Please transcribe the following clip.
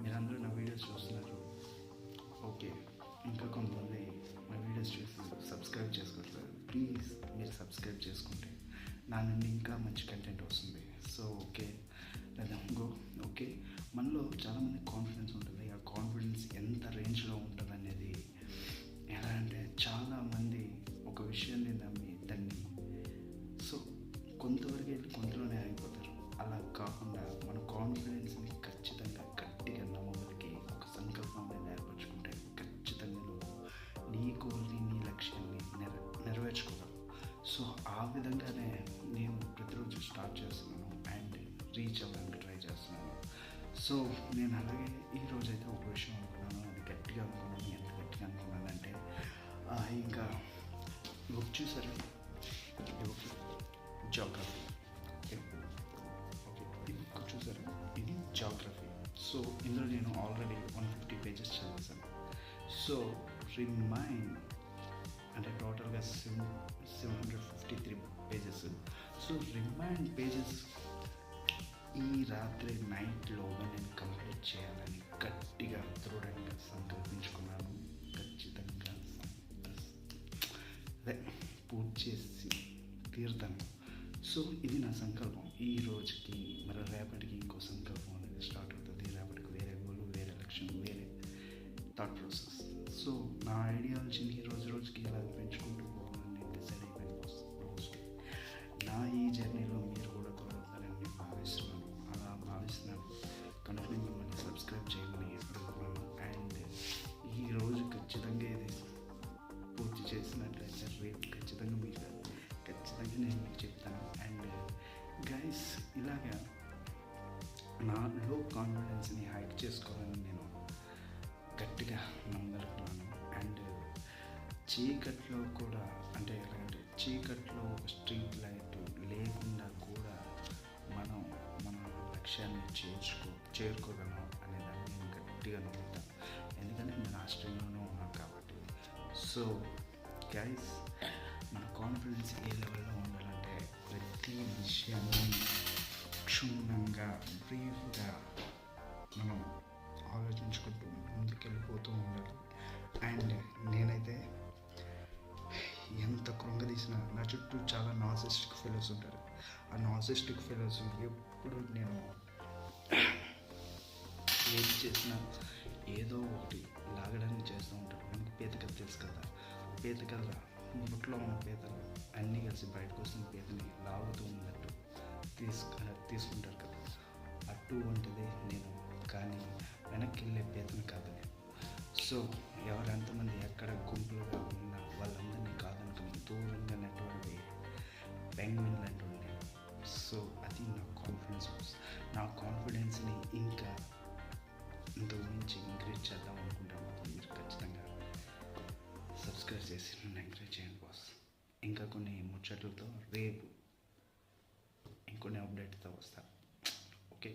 మీరందరూ నా వీడియోస్ చూస్తున్నారు. ఓకే, ఇంకా కొంతమంది నా వీడియోస్ చూసి సబ్స్క్రైబ్ చేసుకోవట్లేదు. ప్లీజ్ మీరు సబ్స్క్రైబ్ చేసుకుంటే నా నుండి ఇంకా మంచి కంటెంట్ వస్తుంది. సో ఓకే, లేదా గో. ఓకే, మనలో చాలామంది కాన్ఫిడెన్స్ ఉంటుంది. ఆ కాన్ఫిడెన్స్ ఎంత రేంజ్లో ఉంటుంది అనేది ఎలా అంటే, చాలామంది ఒక విషయాన్ని నమ్మి దాన్ని సో కొంతవరకు వెళ్ళి కొంతలోనే ఆగిపోతారు. అలా కాకుండా మన కాన్ఫిడెన్స్ని ఖచ్చితంగా గట్టిగా నమ్మడానికి ఒక సంకల్పం అనేది ఏర్పరచుకుంటే ఖచ్చితంగా నువ్వు నీ గోల్ని, నీ లక్ష్యాన్ని నెరవేర్చుకోగలవు. సో ఆ విధంగానే నేను ప్రతిరోజు స్టార్ట్ చేస్తున్నాను అండ్ రీచ్ అవ్వడానికి ట్రై చేస్తున్నాను. సో నేను అలాగే ఈరోజైతే ఒక విషయం అనుకున్నాను, అది గట్టిగా అనుకున్నాను. ఎంత గట్టిగా అనుకున్నానంటే ఇంకా బుక్ చూసారా, జాగ్రఫీ. ఓకే, ఈ బుక్ చూసారా, ఇది జాగ్రఫీ. సో ఇందులో నేను ఆల్రెడీ 150 పేజెస్ చదివేశాను. సో రిమైండ్ అంటే టోటల్గా 753 పేజెస్. సో రిమైండ్ పేజెస్ ఈ రాత్రి నైట్లోగా నేను కంప్లీట్ చేయాలని గట్టిగా దృఢంగా సంకల్పించుకున్నాను. ఖచ్చితంగా అదే పూర్తి చేసి తీరుతాను. సో ఇది నా సంకల్పం. ఈ రోజుకి మరి రేపటికి ఇంకో సంకల్పం అనేది స్టార్ట్ అవుతుంది. రేపటికి వేరే గోలు, వేరే లక్ష్యం, వేరే థాట్ ప్రాసెస్. సో నా ఐడియాలజీని రోజుకి ఇలా పెంచుకుంటూ పోవాలని నేను డిసైడ్ అయిపోయిన రోజు. నా ఈ జర్నీలో మీరు కూడా తోడవుతారని నేను భావిస్తున్నాను. అలా భావిస్తున్నాను కనుక నేను మిమ్మల్ని సబ్స్క్రైబ్ చేయమని అడుగుతున్నాను. అండ్ ఈరోజు ఖచ్చితంగా ఇది పూర్తి చేసినట్లయితే రేపు ఖచ్చితంగా నేను మీకు చెప్తాను. అండ్ గైస్, ఇలాగా నా లో కాన్ఫిడెన్స్ని హైక్ చేసుకోవాలని నేను గట్టిగా నమ్మగలుగుతున్నాను. అండ్ చీకట్లో కూడా అంటే ఎలాగంటే చీకట్లో ఒక స్ట్రీట్ లైట్ లేకుండా కూడా మనం మన లక్ష్యాన్ని చేరుకోగలం అనేదాన్ని నేను గట్టిగా నమ్ముతాను. ఎందుకంటే నేను ఆ స్ట్రీమ్లోనే ఉన్నాను కాబట్టి. సో గైస్, మన కాన్ఫిడెన్స్ ఏ లెవెల్లో ఉండాలంటే ప్రతి విషయాన్ని క్షుణ్ణంగా బ్రీఫ్గా మనం ఆలోచించుకుంటూ ముందుకెళ్ళిపోతూ ఉండాలి. అండ్ నేనైతే ఎంత కృంగదీసినా నా చుట్టూ చాలా నార్సిస్టిక్ ఫెలోస్ ఉంటారు. ఆ నార్సిస్టిక్ ఫెలోస్ ఎప్పుడు నేను ఏది చేసినా ఏదో ఒకటి లాగడానికి చేస్తూ ఉంటారు. మనకి పీత కథ తెలుసు కదా, పీత కథ బుట్లో ఉన్న పీతలు అన్నీ కలిసి బయటకు వస్తున్న పీతని లాగుతూ ఉన్నట్టు తీసుకుంటారు కదా, అటువంటిది నేను. కానీ వెనక్కి వెళ్ళే పీతను కాదు నేను. సో ఎంతమంది ఎక్కడ గుంపులుగా ఉన్నా వాళ్ళందరినీ కాదనుకుని దూరంగా నెట్వర్క్ పెంగ్విన్ లాంటి ఉన్నాయి. సో అది నా కాన్ఫిడెన్స్. నా కాన్ఫిడెన్స్ని ఇంకా ఇంతకు మించి ఇంక్రీజ్ చేద్దాం అనుకుంటాను. మీరు ఖచ్చితంగా సబ్స్క్రైబ్ చేసి నన్ను ఎంకరేజ్ చేయండి బాస్. ఇంకా కొన్ని ముచ్చట్లతో రేపు ఇంకొన్ని అప్డేట్తో వస్తాను. ఓకే.